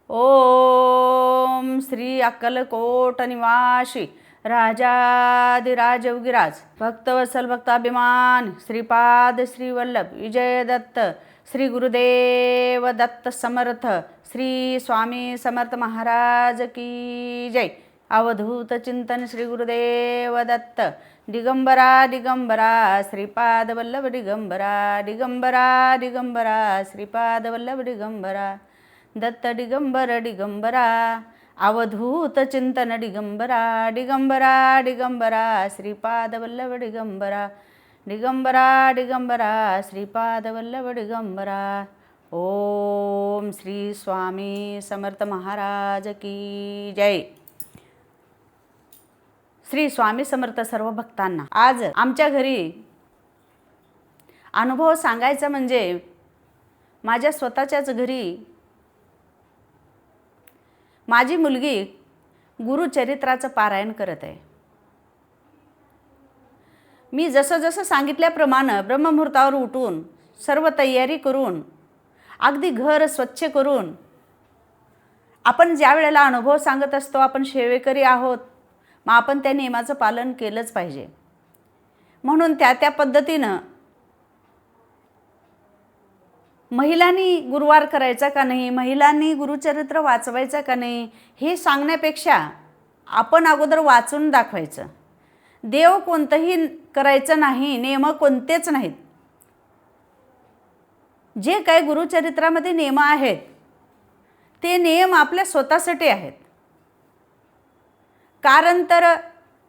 ओम श्री अक्कलकोट निवासी राजाधिराज योगीराज भक्तवत्सल भक्ताभिमान श्रीपाद श्री वल्लभ विजय दत्त श्री गुरुदेव दत्त समर्थ श्री स्वामी समर्थ महाराज की जय। अवधूत चिंतन श्री गुरुदेव दत्त दिगंबरा दिगंबरा श्रीपाद वल्लभ दिगंबरा दिगंबरा दिगंबरा श्रीपाद वल्लभ दिगंबरा दत्त दिगंबर दिगंबरा अवधूत चिंतन दिगंबरा दिगंबरा दिगंबरा श्रीपाद वल्लभ दिगंबरा दिगंबरा दिगंबरा श्रीपाद वल्लभ दिगंबरा। ओम श्री स्वामी समर्थ महाराज की जय। श्री स्वामी समर्थ सर्व भक्तांना आज आमच्या घरी अनुभव सांगायचा म्हणजे माझ्या स्वतःच्याच घरी माझी मुलगी गुरुचरित्राचं पारायण करत आहे। मी जसं सांगितल्याप्रमाणे ब्रह्ममुहूर्तावर उठून सर्व तयारी करून अगदी घर स्वच्छ करून आपण ज्या वेळेला अनुभव सांगत असतो आपण सेवेकरी आहोत मग आपण त्या नियमाचं पालन केलंच पाहिजे। म्हणून त्या पद्धतीनं महिलांनी गुरुवार करायचा का नाही, महिलांनी गुरुचरित्र वाचवायचं का नाही हे सांगण्यापेक्षा आपण अगोदर वाचून दाखवायचं। देव कोणतंही करायचं नाही, नियम कोणतेच नाहीत। जे काही गुरुचरित्रामध्ये नियम आहेत ते नियम आपल्या स्वतःसाठी आहेत। कारण तर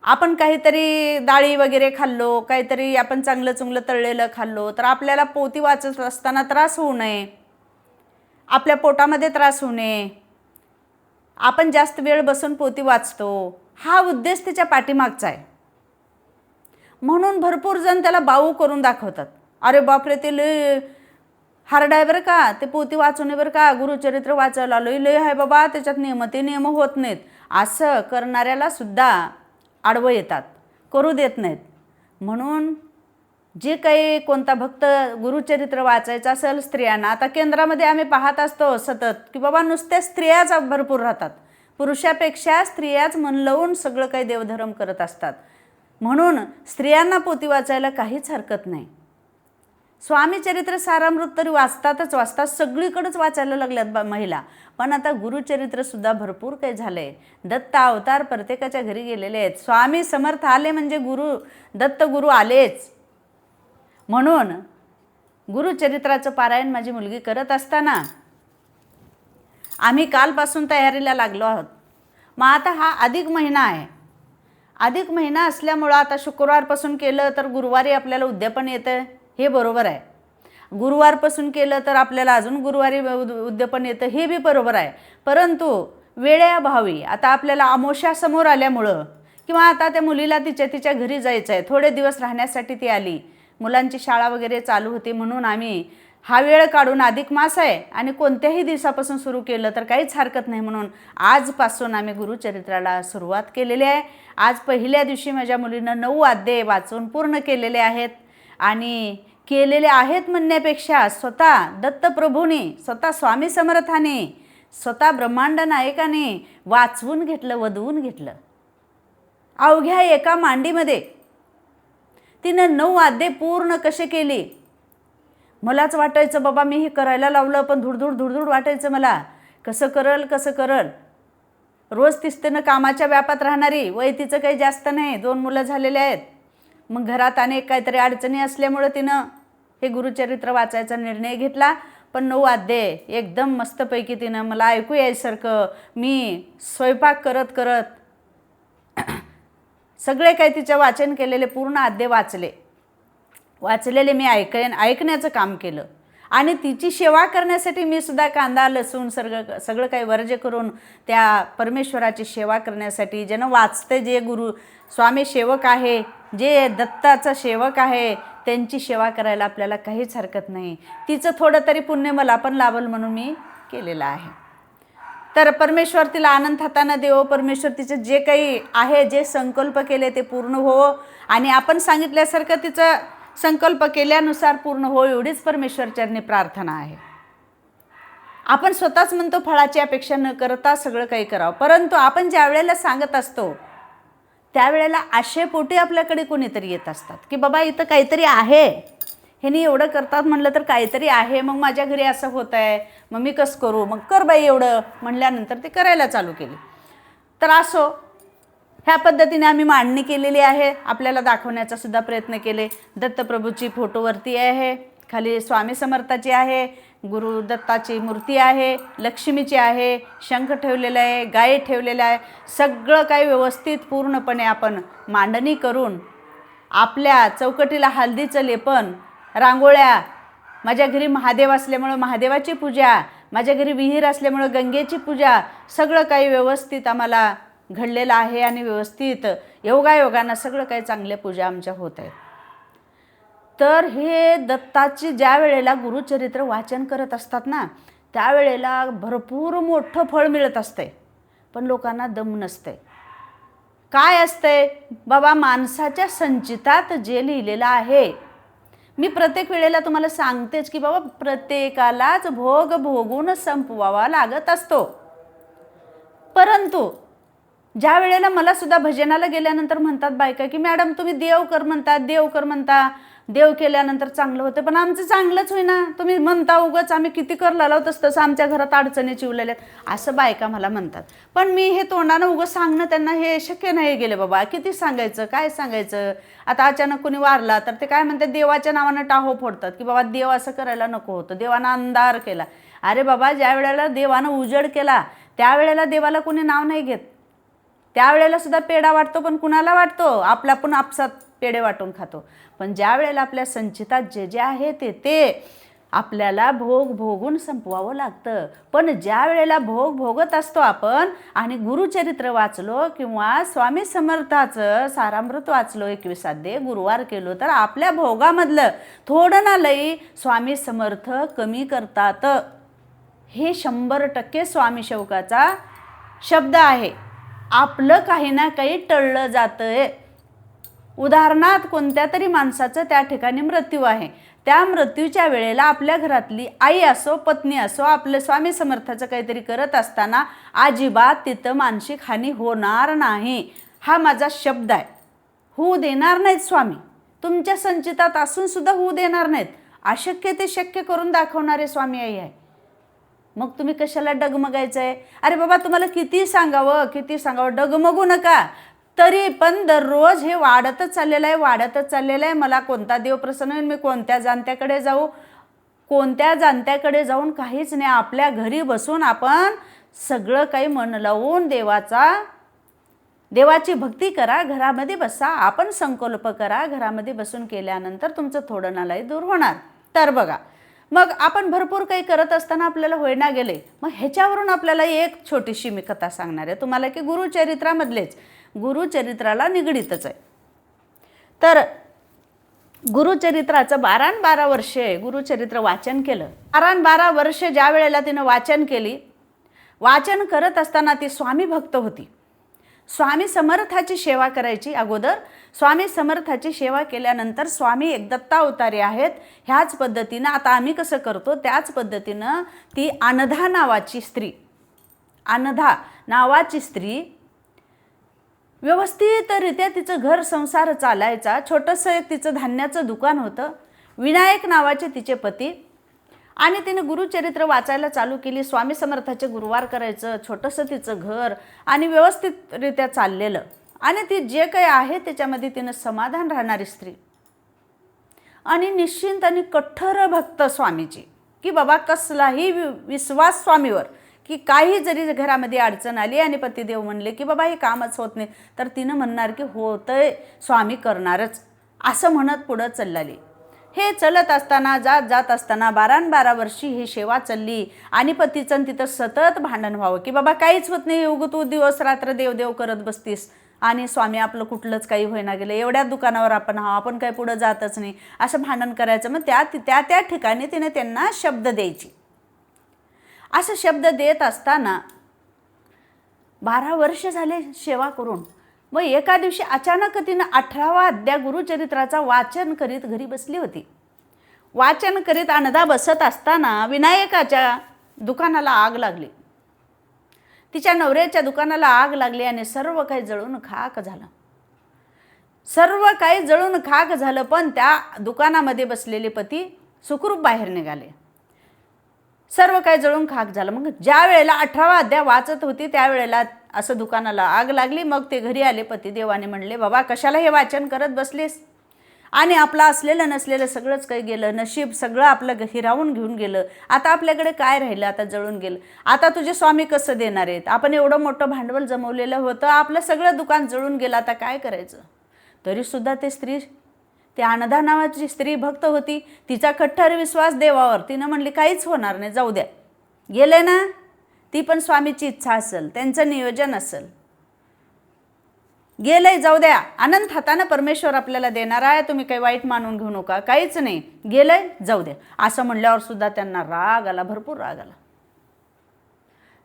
आपण काहीतरी डाळी वगैरे खाल्लो, काहीतरी आपण चांगलं चुंगलं तळलेलं खाल्लो तर आपल्याला पोथी वाचत असताना त्रास होऊ नये, आपल्या पोटामध्ये त्रास होऊ नये, आपण जास्त वेळ बसून पोथी वाचतो हा उद्देश त्याच्या पाठीमागचा आहे। म्हणून भरपूर जण त्याला बाऊ करून दाखवतात, अरे बापरे ते लय हार्ड आहे बरं का, ते पोथी वाचून बरं का, गुरुचरित्र वाचायला लय आहे बाबा, त्याच्यात नियम होत नाहीत असं करणाऱ्याला सुद्धा आडवं येतात, करू देत नाहीत। म्हणून जे काही कोणता भक्त गुरुचरित्र वाचायचं असेल स्त्रियांना, आता केंद्रामध्ये आम्ही पाहत असतो सतत की बाबा नुसत्या स्त्रियाच भरपूर राहतात, पुरुषापेक्षा स्त्रियाच मन लावून सगळं काही देवधर्म करत असतात। म्हणून स्त्रियांना पोथी वाचायला काहीच हरकत नाही। स्वामी चरित्र सारामृत तरी वाचतात, सगळीकडेच वाचायला लागल्यात महिला, पण आता गुरुचरित्र सुद्धा भरपूर काही झालंय। दत्त अवतार प्रत्येकाच्या घरी गेलेले आहेत, स्वामी समर्थ आले म्हणजे दत्त गुरु आलेच। म्हणून गुरुचरित्राचं पारायण माझी मुलगी करत असताना आम्ही कालपासून तयारीला लागलो आहोत। मग आता हा अधिक महिना आहे, अधिक महिना असल्यामुळं आता शुक्रवारपासून केलं तर गुरुवारी आपल्याला उद्यापन येतं, हे बरोबर आहे। गुरुवारपासून केलं तर आपल्याला अजून गुरुवारी उद्यापन येतं, हे बी बरोबर आहे। परंतु वेळेअभावी आता आपल्याला अमावस्या समोर आल्यामुळं किंवा आता त्या मुलीला तिच्या घरी जायचं आहे, थोडे दिवस राहण्यासाठी ती आली, मुलांची शाळा वगैरे चालू होती, म्हणून आम्ही हा वेळ काढून अधिक मास आहे आणि कोणत्याही दिवसापासून सुरू केलं तर काहीच हरकत नाही, म्हणून आजपासून आम्ही गुरुचरित्राला सुरुवात केलेली आहे। आज पहिल्या दिवशी माझ्या मुलीनं 9 अध्याय वाचून पूर्ण केलेले आहेत आणि केलेले आहेत म्हणण्यापेक्षा स्वतः दत्तप्रभूने, स्वतः स्वामी समर्थाने, स्वतः ब्रह्मांड नायकाने वाचवून घेतलं, वधवून घेतलं। अवघ्या एका मांडीमध्ये तिनं 9 अध्याय पूर्ण कसे केले। मलाच वाटायचं बाबा मी हे करायला लावलं, पण धुडधुड वाटायचं मला, कसं करल। रोज तिसतेनं कामाच्या व्यापात राहणारी, वय तिचं काही जास्त नाही, 2 मुलं झालेले आहेत। मग घरात अनेक काहीतरी अडचणी असल्यामुळे तिनं हे गुरुचरित्र वाचायचा निर्णय घेतला। पण 9 अध्याय एकदम मस्तपैकी तिनं मला ऐकू यायसारखं, मी स्वयंपाक करत सगळे काही तिचं वाचन केलेले पूर्ण अध्याय वाचलेले मी ऐकण्याचं काम केलं आणि तिची सेवा करण्यासाठी मी सुद्धा कांदा लसूण सगळं काही वर्ज करून त्या परमेश्वराची सेवा करण्यासाठी ज्यानं वाचते, जे गुरु स्वामी सेवक आहे, जे दत्ताचा सेवक आहे, त्यांची सेवा करायला आपल्याला काहीच हरकत नाही। तिचं थोडं तरी पुण्य मला पण लाभल म्हणून मी केलेलं आहे। तर परमेश्वर तिला आनंद हाताने देवो, परमेश्वर तिचं जे काही आहे, जे संकल्प केले ते पूर्ण हो आणि आपण सांगितल्यासारखं तिचं संकल्प केल्यानुसार पूर्ण हो, एवढीच परमेश्वर चरणी प्रार्थना आहे। आपण स्वतःच म्हणतो फळाची अपेक्षा न करता सगळं काही करावं, परंतु आपण ज्या वेळेला सांगत असतो त्यावेळेला आशेपोटी आपल्याकडे कोणीतरी येत असतात की बाबा इथं काहीतरी आहे, ह्यानी एवढं करतात म्हणलं तर काहीतरी आहे, मग माझ्या घरी असं होत आहे, मग मी कसं करू, मग कर बाई एवढं म्हणल्यानंतर ते करायला चालू केले. तर असो, ह्या पद्धतीने आम्ही मांडणी केलेली आहे, आपल्याला दाखवण्याचा सुद्धा प्रयत्न केले. दत्तप्रभूची फोटोवरती आहे, खाली स्वामी समर्थाची आहे, गुरु दत्ताची मूर्ती आहे, लक्ष्मीची आहे, शंख ठेवलेला आहे, गाय ठेवलेला आहे, सगळं काही व्यवस्थित पूर्णपणे आपण मांडणी करून आपल्या चौकटीला हळदीचं लेपन, रांगोळ्या, माझ्या घरी महादेव असल्यामुळं महादेवाची पूजा, माझ्या घरी विहीर असल्यामुळं गंगेची पूजा, सगळं काही व्यवस्थित आम्हाला घडलेलं आहे आणि व्यवस्थित योगायोगानं सगळं काही चांगल्या पूजा आमच्या होत आहेत. तर हे दत्ताची ज्या वेळेला गुरुचरित्र वाचन करत असतात ना, त्यावेळेला भरपूर मोठं फळ मिळत असते, पण लोकांना दम नसते. काय असते बाबा, माणसाच्या संचितात जे लिहिलेलं आहे, मी प्रत्येक वेळेला तुम्हाला सांगतेच की बाबा प्रत्येकालाच भोग भोगून संपवावा लागत असतो. परंतु ज्या वेळेला मला सुद्धा भजनाला गेल्यानंतर म्हणतात बायका की मॅडम तुम्ही देव कर म्हणता, देव कर म्हणता, देव केल्यानंतर चांगलं होतं, पण आमचं चांगलंच होईना, तुम्ही म्हणता उगाच आम्ही किती कर लावतच तसं आमच्या घरात अडचणी चिवलेल्या असं बायका मला म्हणतात. पण मी हे तोंडानं उगाच सांगणं त्यांना हे शक्य नाही गेले बाबा, किती सांगायचं, काय सांगायचं. आता अचानक कोणी वारला तर ते काय म्हणतात, देवाच्या नावानं टाहो फोडतात की बाबा देव असं करायला नको होतं, देवानं अंधार केला. अरे बाबा, ज्या वेळेला देवानं उजेड केला त्यावेळेला देवाला कोणी नाव नाही घेत, त्यावेळेला सुद्धा पेढा वाटतो, पण कुणाला वाटतो, आपला पण आपसात पेढे वाटून खातो. पण ज्या वेळेला आपल्या संचितात जे जे आहे ते आपल्याला भोग भोगून संपवावं लागतं. पण ज्या वेळेला भोग भोगत असतो आपण आणि गुरुचरित्र वाचलो किंवा स्वामी समर्थाचं सारामृत वाचलो, 21 अध्याय गुरुवार केलो, तर आपल्या भोगामधलं थोडं ना लई स्वामी समर्थ कमी करतात. हे 100% स्वामी शौकाचा शब्द आहे. आपलं काही ना काही टळलं जातंय. उदाहरणार्थ कोणत्या तरी माणसाचं त्या ठिकाणी मृत्यू आहे, त्या मृत्यूच्या वेळेला आपल्या घरातली आई असो पत्नी असो आपलं स्वामी समर्थाचं काहीतरी करत असताना अजिबात तिथं मानसिक हानी होणार नाही, हा माझा शब्द आहे. होऊ देणार नाहीत स्वामी, तुमच्या संचितात असून सुद्धा होऊ देणार नाहीत. अशक्य ते शक्य करून दाखवणारे स्वामी आई आहे. मग तुम्ही कशाला डगमगायचं आहे. अरे बाबा, तुम्हाला किती सांगावं, डगमगू नका. तरी पण दररोज हे वाढतच चाललेलं आहे. मला कोणता देव प्रसन्न होईल, मी कोणत्या जाणत्याकडे जाऊन काहीच नाही. आपल्या घरी बसून आपण सगळं काही मन लावून देवाची भक्ती करा, घरामध्ये बसा, आपण संकल्प करा, घरामध्ये बसून केल्यानंतर तुमचं थोडं ना लई दूर होणार. तर बघा, मग आपण भरपूर काही करत असताना आपल्याला होईना गेले. मग ह्याच्यावरून आपल्याला एक छोटीशी मी कथा सांगणार आहे तुम्हाला की गुरुचरित्रामधलेच, गुरुचरित्राला निगडीतच आहे. तर गुरुचरित्राचं 12 वर्षे गुरुचरित्र वाचन केलं. 12 वर्ष ज्या वेळेला तिनं वाचन केली, वाचन करत असताना ती स्वामी भक्त होती. स्वामी समर्थाची सेवा करायची. अगोदर स्वामी समर्थाची सेवा केल्यानंतर स्वामी एक दत्तावतारी आहेत, ह्याच पद्धतीनं आता आम्ही कसं करतो त्याच पद्धतीनं ती अनधा नावाची स्त्री व्यवस्थितरित्या तिचं घर संसार चालायचा. छोटंसं एक तिचं धान्याचं दुकान होतं. विनायक नावाचे तिचे पती, आणि तिने गुरुचरित्र वाचायला चालू केली. स्वामी समर्थाचे गुरुवार करायचं, छोटंसं तिचं घर आणि व्यवस्थितरित्या चाललेलं, आणि ती जे काही आहे त्याच्यामध्ये तिनं समाधान राहणारी स्त्री आणि निश्चिंत आणि कठोर भक्त स्वामीची, की बाबा कसलाही विश्वास स्वामीवर, की काही जरी घरामध्ये अडचण आली आणि पतिदेव म्हणले की बाबा हे कामच होत नाही, तर तिनं म्हणणार की होतंय, स्वामी करणारच, असं म्हणत पुढं चालली. हे चलत असताना जात असताना 12 वर्षी ही सेवा चालली आणि पतीचं तिथं सतत भांडण व्हावं की बाबा काहीच होत नाही, उगं तू दिवस रात्र देव करत बसतीस आणि स्वामी आपलं कुठलंच काही होईना गेलं, एवढ्या दुकानावर आपण काही पुढं जातच नाही, असं भांडण करायचं. मग त्या ठिकाणी तिने त्यांना शब्द द्यायची. असं शब्द देत असताना 12 वर्ष झाले सेवा करून, मग एका दिवशी अचानक तिनं 18वा अध्याय गुरुचरित्राचा वाचन करीत घरी बसली होती. वाचन करीत अनधा बसत असताना विनायकाच्या दुकानाला आग लागली. तिच्या नवऱ्याच्या दुकानाला आग लागली आणि सर्व काही जळून खाक झालं. सर्व काही जळून खाक झालं, पण त्या दुकानामध्ये बसलेले पती सुखरूप बाहेर निघाले. सर्व काही जळून खाक झालं. मग ज्या वेळेला 18वा अध्याय वाचत होती त्यावेळेला असं दुकानाला आग लागली. मग ते घरी आले पतिदेवाने म्हणले, बाबा कशाला हे वाचन करत बसलेस, आणि आपलं असलेलं नसलेलं सगळंच काही गेलं, नशीब सगळं आपलं हिरावून घेऊन गेलं, आता आपल्याकडे काय राहिलं, आता जळून गेलं, आता तुझे स्वामी कसं देणार आहेत, आपण एवढं मोठं भांडवल जमवलेलं होतं, आपलं सगळं दुकान जळून गेलं, आता काय करायचं. तरीसुद्धा ती अनधा नावाची स्त्री भक्त होती. तिचा कठ्ठर विश्वास देवावर. तिनं म्हणली काहीच होणार नाही, जाऊ द्या, गेले ना, ती पण स्वामीची इच्छा असेल, त्यांचं नियोजन असेल, गेलंय, जाऊ द्या, अनंत हातानं परमेश्वर आपल्याला देणार आहे, तुम्ही काही वाईट मानून घेऊ नका, काहीच नाही, गेलंय, जाऊ द्या, असं म्हणल्यावर सुद्धा त्यांना राग आला, भरपूर राग आला.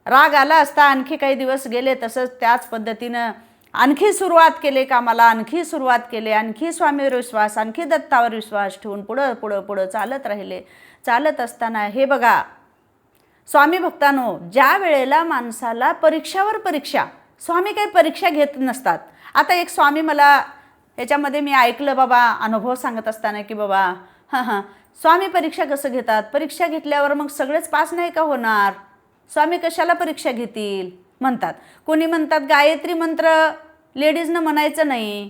राग आला असता आणखी काही दिवस गेले. तसंच त्याच पद्धतीनं आणखी सुरुवात केली कामाला, आणखी सुरुवात केली, आणखी स्वामीवर विश्वास, आणखी दत्तावर विश्वास ठेवून पुढं पुढं पुढं चालत राहिले. चालत असताना हे बघा स्वामी भक्तांनो, ज्या वेळेला माणसाला परीक्षावर परीक्षा, स्वामी काही परीक्षा घेत नसतात. आता एक स्वामी मला याच्यामध्ये मी ऐकलं बाबा, अनुभव सांगत असताना की बाबा स्वामी परीक्षा कसं घेतात, परीक्षा घेतल्यावर मग सगळेच पास नाही का होणार, स्वामी कशाला परीक्षा घेतील म्हणतात. कोणी म्हणतात गायत्री मंत्र लेडीजनं म्हणायचं नाही.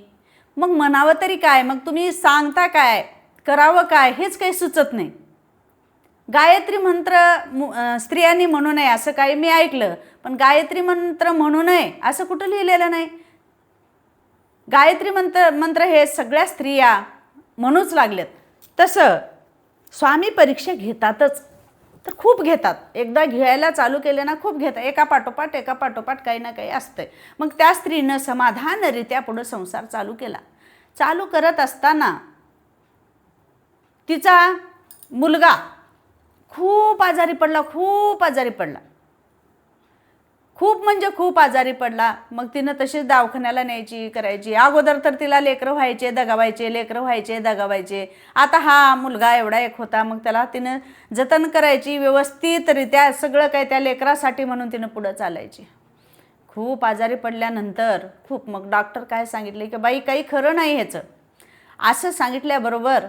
मग म्हणावं तरी काय, मग तुम्ही सांगता काय, करावं काय, हेच काही सुचत नाही. गायत्री मंत्र स्त्रियांनी म्हणू नये असं काही मी ऐकलं, पण गायत्री मंत्र म्हणू नये असं कुठं लिहिलेलं नाही. गायत्री मंत्र हे सगळ्या स्त्रिया म्हणूच लागलेत. तसं स्वामी परीक्षा घेतातच, तर खूप घेतात. एकदा घ्यायला चालू केले ना खूप घेतात, एका पाठोपाठ काही ना काही असतंय. मग त्या स्त्रीनं समाधानरित्या पुढं संसार चालू केला. चालू करत असताना तिचा मुलगा खूप आजारी पडला, खूप म्हणजे खूप आजारी पडला. मग तिनं तशीच दवाखान्याला न्यायची करायची. अगोदर तर तिला लेकरं व्हायचे दगावायचे. आता हा मुलगा एवढा एक होता, मग त्याला तिनं जतन करायची व्यवस्थितरित्या, सगळं काय त्या लेकरासाठी म्हणून तिनं पुढं चालायची. खूप आजारी पडल्यानंतर मग डॉक्टर काय सांगितले की बाई काही खरं नाही ह्याचं. असं सांगितल्याबरोबर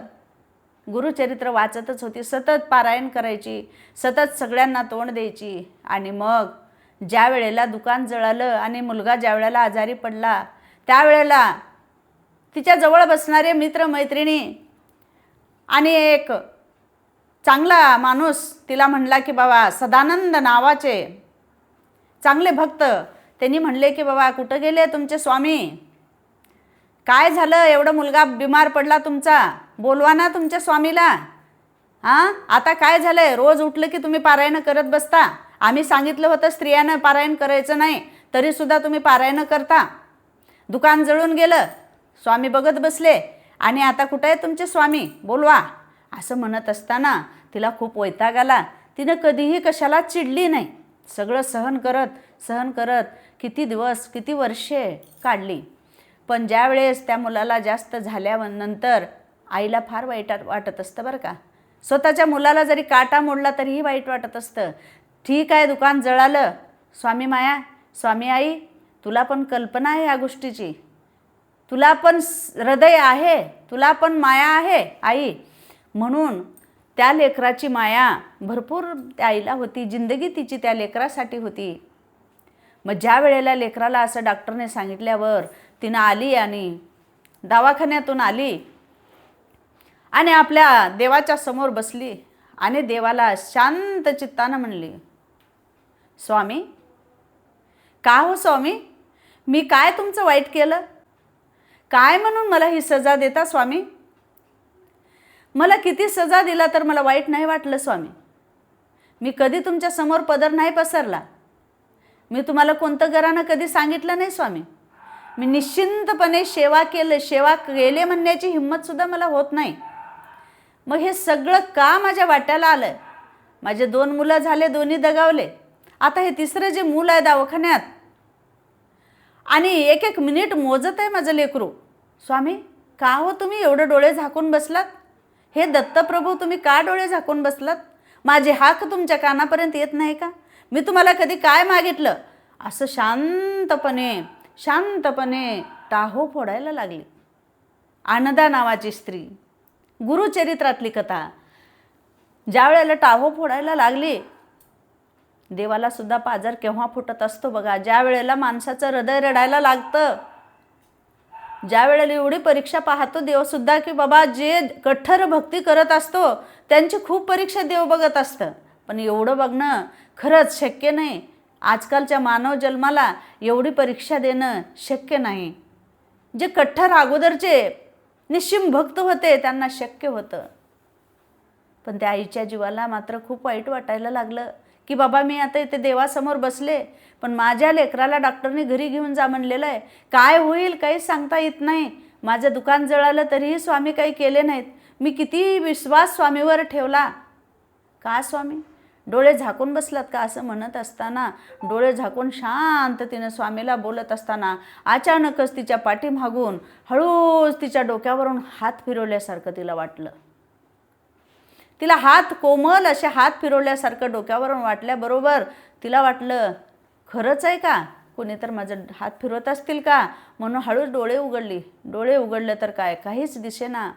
गुरुचरित्र वाचतच होती, सतत पारायण करायची, सतत सगळ्यांना तोंड द्यायची. आणि मग ज्या वेळेला दुकान जळालं आणि मुलगा ज्या वेळेला आजारी पडला, त्यावेळेला तिच्या जवळ बसणारे मित्रमैत्रिणी आणि एक चांगला माणूस तिला म्हणला की बाबा सदानंद नावाचे चांगले भक्त, त्यांनी म्हणले की बाबा कुठं गेले तुमचे स्वामी, काय झालं, एवढं मुलगा बिमार पडला तुमचा, बोलवा ना तुमच्या स्वामीला. आता काय झालंय, रोज उठलं की तुम्ही पारायण करत बसता, आम्ही सांगितलं होतं स्त्रियांना पारायण करायचं नाही, तरीसुद्धा तुम्ही पारायण करता, दुकान जळून गेलं, स्वामी बघत बसले, आणि आता कुठं आहे तुमचे स्वामी, बोलवा. असं म्हणत असताना तिला खूप वैताग आला. तिनं कधीही कशाला चिडली नाही, सगळं सहन करत किती दिवस किती वर्षे काढली. पण ज्या वेळेस त्या मुलाला जास्त झाल्यानंतर आईला फार वाईट वाटत असतं बरं का. स्वतःच्या मुलाला जरी काटा मोडला तरीही वाईट वाटत असतं. ठीक आहे दुकान जळालं, स्वामी माया, स्वामी आई, तुला पण कल्पना आहे ह्या गोष्टीची, तुला पण हृदय आहे, तुला पण माया आहे आई. म्हणून त्या लेकराची माया भरपूर त्या आईला होती, जिंदगी तिची त्या लेकरासाठी होती. मग ज्या वेळेला लेकराला असं डॉक्टरने सांगितल्यावर तिनं आली आणि दवाखान्यातून आली आणि आपल्या देवाच्या समोर बसली आणि देवाला शांत चित्तानं म्हणली, स्वामी, का हो स्वामी, मी काय तुमचं वाईट केलं, काय म्हणून मला ही सजा देता स्वामी, मला किती सजा दिला तर मला वाईट नाही वाटलं स्वामी, मी कधी तुमच्या समोर पदर नाही पसरला, मी तुम्हाला कोणतं घरानं कधी सांगितलं नाही स्वामी, मी निश्चिंतपणे सेवा केले म्हणण्याची हिंमतसुद्धा मला होत नाही. मग हे सगळं का माझ्या वाट्याला आलं, माझे 2 मुलं झाले, दोन्ही दगावले, आता हे तिसरं जे मूल आहे दवाखान्यात, आणि एक एक मिनिट मोजत आहे माझं लेकरू, स्वामी का हो तुम्ही एवढं डोळे झाकून बसलात, हे दत्तप्रभू तुम्ही का डोळे झाकून बसलात, माझी हाक तुमच्या कानापर्यंत येत नाही का? मी तुम्हाला कधी काय मागितलं? असं शांतपणे टाहो फोडायला लागली. आनंदा नावाची स्त्री, गुरुचरित्रातली कथा. ज्या वेळेला टाहो फोडायला लागली, देवाला सुद्धा पाझर केव्हा फुटत असतो बघा. ज्या वेळेला माणसाचं हृदय रडायला लागतं, ज्या वेळेला एवढी परीक्षा पाहतो देवसुद्धा की बाबा जे कठोर भक्ती करत असतो त्यांची खूप परीक्षा देव बघत असतं. पण एवढं बघणं खरंच शक्य नाही. आजकालच्या मानव जन्माला एवढी परीक्षा देणं शक्य नाही. जे कठोर अगोदरचे निश्चिम भक्त होते त्यांना शक्य होतं. पण त्या आईच्या जीवाला मात्र खूप वाईट वाटायला लागलं की बाबा मी आता इथे देवासमोर बसले, पण माझ्या लेकराला डॉक्टरने घरी घेऊन जा म्हणलेलं आहे. काय होईल काहीच सांगता येत नाही. माझं दुकान जळालं तरीही स्वामी काही केले नाहीत. मी किती विश्वास स्वामीवर ठेवला. का स्वामी डोळे झाकून बसलात का? असं म्हणत असताना, डोळे झाकून शांततेनं स्वामीला बोलत असताना अचानकच तिच्या पाठीमागून हळूच तिच्या डोक्यावरून हात फिरवल्यासारखं तिला वाटलं. तिला हात कोमल असे हात फिरवल्यासारखं डोक्यावरून वाटल्याबरोबर तिला वाटलं खरंच आहे का? कोणी तर माझं हात फिरवत असतील का? म्हणून हळूच डोळे उघडली. डोळे उघडले तर काय, काहीच दिसेना.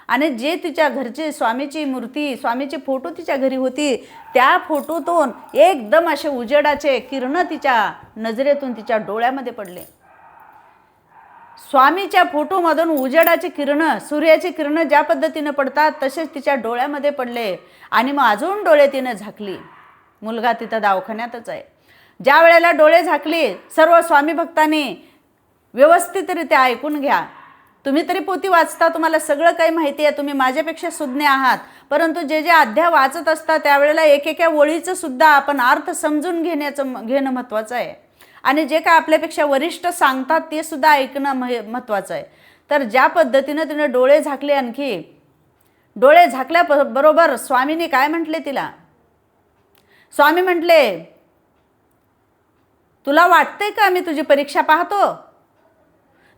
आणि जे तिच्या घरची स्वामीची मूर्ती, स्वामीची फोटो तिच्या घरी होती, त्या फोटोतून एकदम असे उजेडाचे किरण तिच्या नजरेतून तिच्या डोळ्यामध्ये पडले. स्वामीच्या फोटोमधून उजेडाची किरणं, सूर्याची किरणं ज्या पद्धतीनं पडतात तसेच तिच्या डोळ्यामध्ये पडले. आणि मग अजून डोळे तिनं झाकली. मुलगा तिथं दवाखान्यातच आहे. ज्या वेळेला डोळे झाकली, सर्व स्वामी भक्तांनी व्यवस्थितरित्या ऐकून घ्या. तुम्ही तरी पोथी वाचता, तुम्हाला सगळं काही माहिती आहे, तुम्ही माझ्यापेक्षा सुज्ञ आहात. परंतु जे जे अध्याय वाचत असतात त्यावेळेला एकेका ओळीचं सुद्धा आपण अर्थ समजून घेणं महत्त्वाचं आहे. आणि जे काय आपल्यापेक्षा वरिष्ठ सांगतात ते सुद्धा ऐकणं महत्त्वाचं आहे. तर ज्या पद्धतीनं तिने डोळे झाकले, आणखी डोळे झाकल्याबरोबर स्वामींनी काय म्हटले तिला? स्वामी म्हटले, तुला वाटतंय का मी तुझी परीक्षा पाहतो?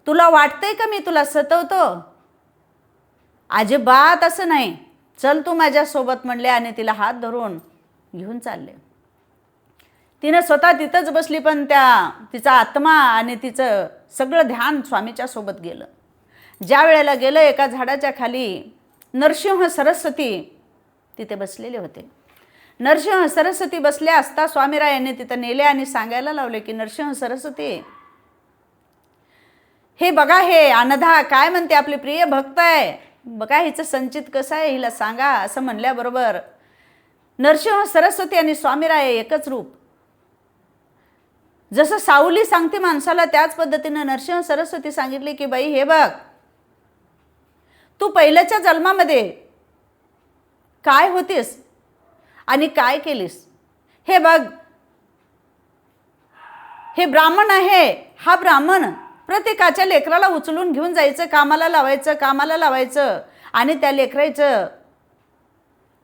तुला वाटतंय का मी तुला सतवतो? अजिबात असं नाही, चल तू माझ्यासोबत म्हणले आणि तिला हात धरून घेऊन चालले. तिनं स्वतः तिथंच बसली, पण तिचा आत्मा आणि तिचं सगळं ध्यान स्वामीच्या सोबत गेलं. ज्या वेळेला गेलं, एका झाडाच्या खाली नरसिंह सरस्वती तिथे बसलेले होते. नरसिंह सरस्वती बसल्या असता स्वामीरायांनी तिथं नेले आणि सांगायला लावले की नरसिंह सरस्वती, हे बघा, हे अनधा काय म्हणते, आपली प्रिय भक्त आहे बघा, हिचं संचित कसं आहे हिला सांगा. असं म्हणल्याबरोबर नरसिंह सरस्वती आणि स्वामीराय एकच रूप. जसं सावली सांगते माणसाला त्याच पद्धतीनं नरसिंह सरस्वती सांगितले की बाई हे बघ, तू पहिल्याच्या जन्मामध्ये काय होतीस आणि काय केलीस हे बघ. हे ब्राह्मण आहे, हा ब्राह्मण प्रत्येकाच्या लेकराला उचलून घेऊन जायचं, कामाला लावायचं आणि त्या लेकराचं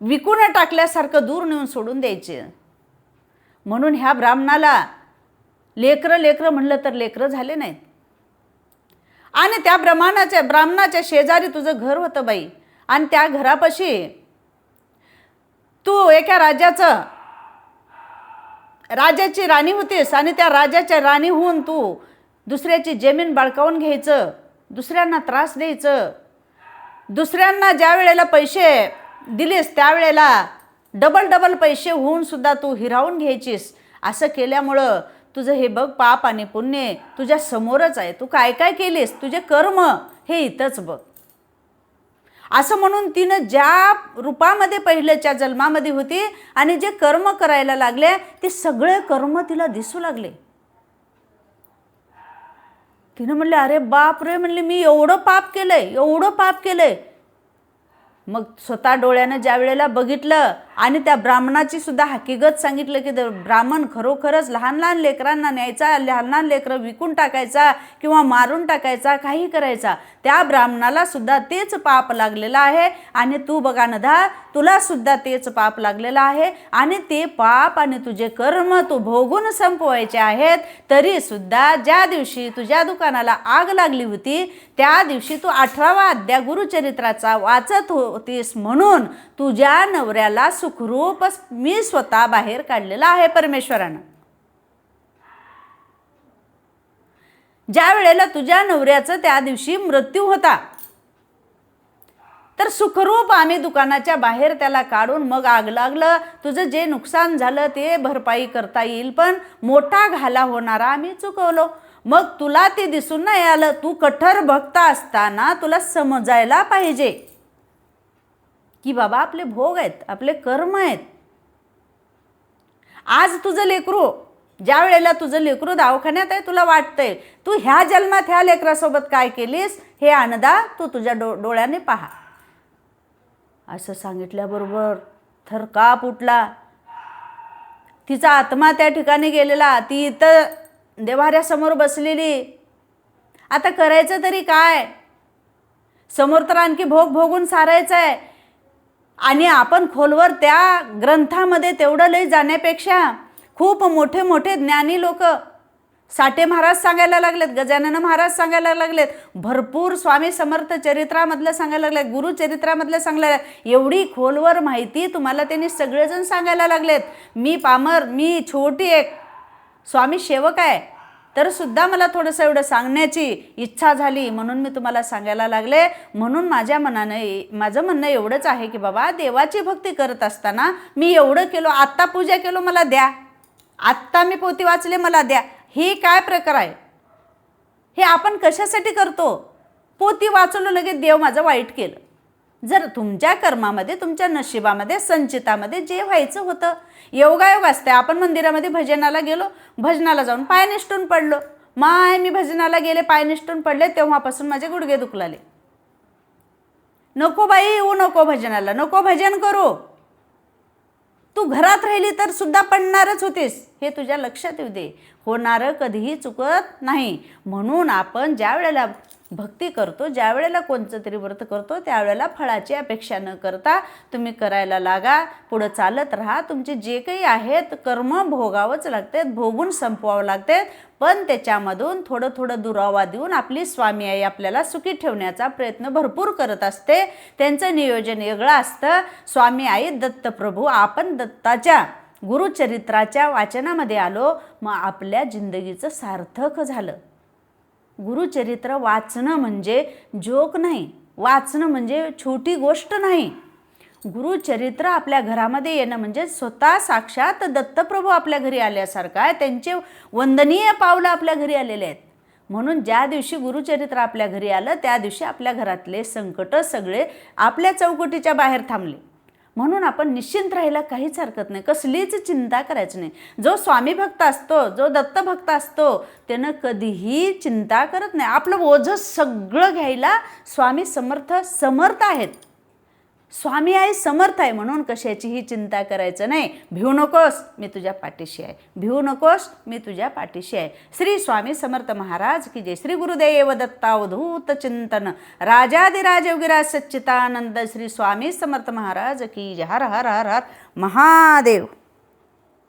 विकून टाकल्यासारखं दूर नेऊन सोडून द्यायचे. म्हणून ह्या ब्राह्मणाला लेकरं म्हणलं तर लेकरं झाले नाहीत. आणि त्या ब्राह्मणाच्या शेजारी तुझं घर होतं बाई, आणि त्या घरापाशी तू एका राजाची राणी होतीस, आणि त्या राजाच्या राणी होऊन तू दुसऱ्याची जमीन बळकावून घ्यायचं, दुसऱ्यांना त्रास द्यायचं, दुसऱ्यांना ज्या वेळेला पैसे दिलेस त्यावेळेला डबल पैसे होऊन सुद्धा तू हिरावून घ्यायचीस. असं केल्यामुळं तुझं हे बघ पाप आणि पुण्य तुझ्या समोरच आहे. तू काय काय केलीस, तुझे कर्म हे इथंच बघ. असं म्हणून तिनं ज्या रूपामध्ये पहिल्याच्या जन्मामध्ये होती आणि जे कर्म करायला लागले ते सगळे कर्म तिला दिसू लागले. तिनं म्हणले अरे बाप रे, म्हणले मी एवढं पाप केलंय. मग स्वतः डोळ्यानं ज्या वेळेला बघितलं आणि त्या ब्राह्मणाची सुद्धा हकीकत सांगितलं की ब्राह्मण खरोखरच लहान लेकरांना न्यायचा, लहान लेकरं विकून टाकायचा किंवा मारून टाकायचा, काही करायचा, त्या ब्राह्मणाला सुद्धा तेच पाप लागलेलं आहे. आणि तू बघा नधा, तुला सुद्धा तेच पाप लागलेलं आहे. आणि ते पाप आणि तुझे कर्म तू भोगून संपवायचे आहेत. तरी सुद्धा ज्या दिवशी तुझ्या दुकानाला आग लागली होती त्या दिवशी तू 18वा अध्याय गुरुचरित्राचा वाचत होतीस, म्हणून तुझ्या नवऱ्याला सुखरूप मी स्वतः बाहेर काढलेला आहे परमेश्वरानं. ज्या वेळेला तुझ्या नवऱ्याचं त्या दिवशी मृत्यू होता, तर सुखरूप आम्ही दुकानाच्या बाहेर त्याला काढून मग आग लागलं, तुझं जे नुकसान झालं ते भरपाई करता येईल, पण मोठा घाला होणारा आम्ही चुकवलो. मग तुला ते दिसून नाही आलं. तू कठोर भक्त असताना तुला समजायला पाहिजे की बाबा आपले भोग आहेत, आपले कर्म आहेत. आज तुझं लेकरू, ज्या वेळेला तुझं लेकरू दवाखान्यात आहे, तुला वाटतंय तू ह्या जन्मात ह्या लेकरासोबत काय केलीस हे अनदा तू तुझ्या डोळ्याने पहा. असं सांगितल्याबरोबर थरकाप उठला. तिचा आत्मा त्या ठिकाणी गेलेला. ती इथं देवाऱ्यासमोर बसलेली. आता करायचं तरी काय? समोर तर आणखी भोग भोगून सारायचं आहे. आणि आपण खोलवर त्या ग्रंथामध्ये तेवढं लई जाण्यापेक्षा खूप मोठे मोठे ज्ञानी लोक, साठे महाराज सांगायला लागलेत, गजानन महाराज सांगायला लागलेत, भरपूर स्वामी समर्थ चरित्रामधलं सांगायला लागलेत, गुरुचरित्रामधलं सांगायला लागलेत. एवढी खोलवर माहिती तुम्हाला त्यांनी सगळेजण सांगायला लागलेत. मी पामर, मी छोटी एक स्वामी सेवक आहे, तर सुद्धा मला थोडंसं एवढं सांगण्याची इच्छा झाली म्हणून मी तुम्हाला सांगायला लागले. म्हणून माझं म्हणणं एवढंच आहे की बाबा देवाची भक्ती करत असताना मी एवढं केलो, आत्ता पूजा केलो मला द्या, आत्ता मी पोथी वाचले मला द्या, हे काय प्रकार आहे? हे आपण कशासाठी करतो? पोथी वाचलो लगेच देव माझं वाईट केलं. जर तुमच्या कर्मामध्ये, तुमच्या नशिबामध्ये, संचितामध्ये जे व्हायचं होतं, योगायोग असते. आपण मंदिरामध्ये भजनाला गेलो, भजनाला जाऊन पाय निष्ठून पडलो, माय मी भजनाला गेले पाय निष्ठून पडले, तेव्हापासून माझे गुडघे दुखलाले. नको बाई येऊ नको भजनाला, नको भजन करू. तू घरात राहिली तर सुद्धा पडणारच होतीस, हे तुझ्या लक्षात येऊ दे. होणारं कधीही चुकत नाही. म्हणून आपण ज्या वेळेला भक्ती करतो, ज्या वेळेला कोणतं तरी व्रत करतो, त्यावेळेला फळाची अपेक्षा न करता तुम्ही करायला लागा. पुढं चालत राहा. तुमचे जे काही आहेत कर्म भोगावंच लागतात, भोगून संपवावं लागतात. पण त्याच्यामधून थोडं थोडं दुरावा देऊन आपली स्वामी आई आपल्याला सुखी ठेवण्याचा प्रयत्न भरपूर करत असते. त्यांचं नियोजन वेगळं असतं. स्वामी आई दत्तप्रभू, आपण दत्ताच्या गुरुचरित्राच्या वाचनामध्ये आलो, मग आपल्या जिंदगीचं सार्थक झालं. गुरुचरित्र वाचणं म्हणजे जोक नाही, वाचणं म्हणजे छोटी गोष्ट नाही. गुरुचरित्र आपल्या घरामध्ये येणं म्हणजे स्वतः साक्षात दत्तप्रभू आपल्या घरी आल्यासारखं आहे. त्यांचे वंदनीय पावलं आपल्या घरी आलेले आहेत. म्हणून ज्या दिवशी गुरुचरित्र आपल्या घरी आलं त्या दिवशी आपल्या घरातले संकट सगळे आपल्या चौकटीच्या बाहेर थांबले. म्हणून आपण निश्चिंत राहायला काहीच हरकत नाही, कसलीच चिंता करायची नाही. जो स्वामी भक्त असतो, जो दत्त भक्त असतो, त्यानं कधीही चिंता करत नाही. आपलं ओझं सगळं घ्यायला स्वामी समर्थ आहेत. स्वामी आई समर्थ आहे, म्हणून कशाचीही चिंता करायचं नाही. भिवू नकोस, मी तुझ्या पाठीशी आहे. भिवू नकोस, मी तुझ्या पाठीशी आहे. श्री स्वामी समर्थ महाराज की जय. श्री गुरुदेव दत्तावधूत चिंतन राजाधिराज योगीराज सच्चिदानंद श्री स्वामी समर्थ महाराज की जय. हर हर हर हर महादेव.